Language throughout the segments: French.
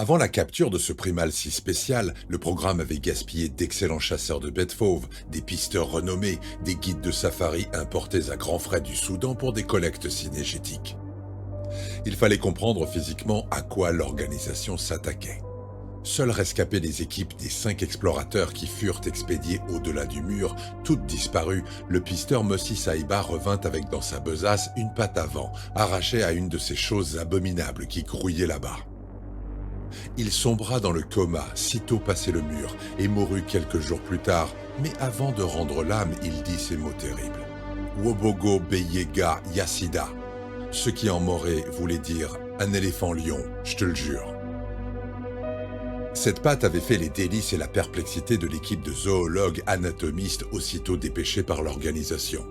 Avant la capture de ce primal si spécial, le programme avait gaspillé d'excellents chasseurs de bêtes fauves, des pisteurs renommés, des guides de safari importés à grands frais du Soudan pour des collectes synégétiques. Il fallait comprendre physiquement à quoi l'organisation s'attaquait. Seuls rescapés des équipes des 5 explorateurs qui furent expédiés au-delà du mur, toutes disparues, le pisteur Mossi Saïba revint avec dans sa besace une patte avant, arrachée à une de ces choses abominables qui grouillaient là-bas. Il sombra dans le coma, sitôt passé le mur, et mourut quelques jours plus tard, mais avant de rendre l'âme, il dit ces mots terribles. Wobogo Beyega Yassida, ce qui en moré voulait dire un éléphant lion, je te le jure. Cette patte avait fait les délices et la perplexité de l'équipe de zoologues anatomistes aussitôt dépêchés par l'organisation.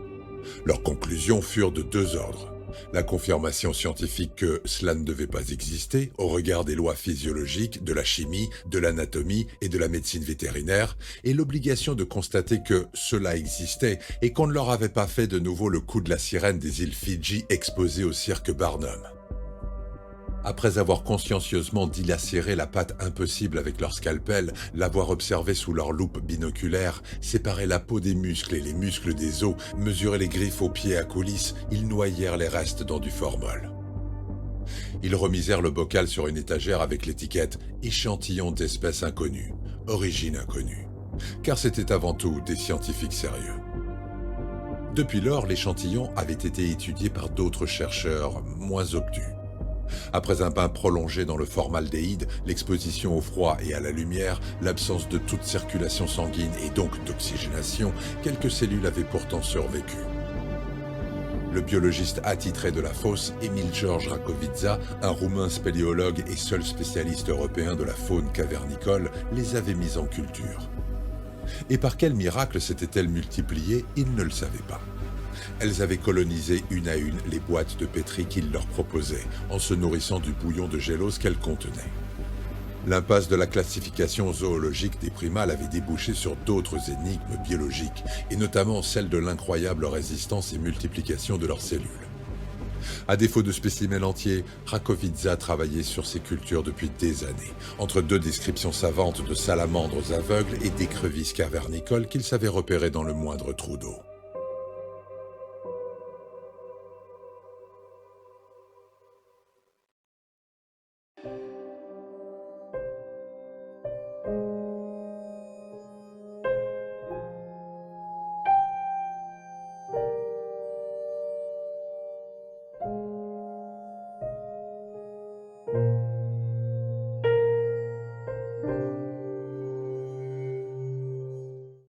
Leurs conclusions furent de deux ordres. La confirmation scientifique que cela ne devait pas exister au regard des lois physiologiques, de la chimie, de l'anatomie et de la médecine vétérinaire, et l'obligation de constater que cela existait et qu'on ne leur avait pas fait de nouveau le coup de la sirène des îles Fidji exposées au cirque Barnum. Après avoir consciencieusement dilacéré la patte impossible avec leur scalpel, l'avoir observé sous leur loupe binoculaire, séparer la peau des muscles et les muscles des os, mesurer les griffes aux pieds à coulisses, ils noyèrent les restes dans du formol. Ils remisèrent le bocal sur une étagère avec l'étiquette « Échantillon d'espèces inconnues, origine inconnue », car c'était avant tout des scientifiques sérieux. Depuis lors, l'échantillon avait été étudié par d'autres chercheurs moins obtus. Après un bain prolongé dans le formaldéhyde, l'exposition au froid et à la lumière, l'absence de toute circulation sanguine et donc d'oxygénation, quelques cellules avaient pourtant survécu. Le biologiste attitré de la fosse, Emil George Rakovița, un roumain spéléologue et seul spécialiste européen de la faune cavernicole, les avait mises en culture. Et par quel miracle s'étaient-elles multipliées, il ne le savait pas. Elles avaient colonisé une à une les boîtes de pétri qu'il leur proposait, en se nourrissant du bouillon de gélose qu'elles contenaient. L'impasse de la classification zoologique des primals avait débouché sur d'autres énigmes biologiques, et notamment celle de l'incroyable résistance et multiplication de leurs cellules. À défaut de spécimens entiers, Rakovița travaillait sur ces cultures depuis des années, entre deux descriptions savantes de salamandres aveugles et d'écrevisses cavernicoles qu'il savait repérer dans le moindre trou d'eau.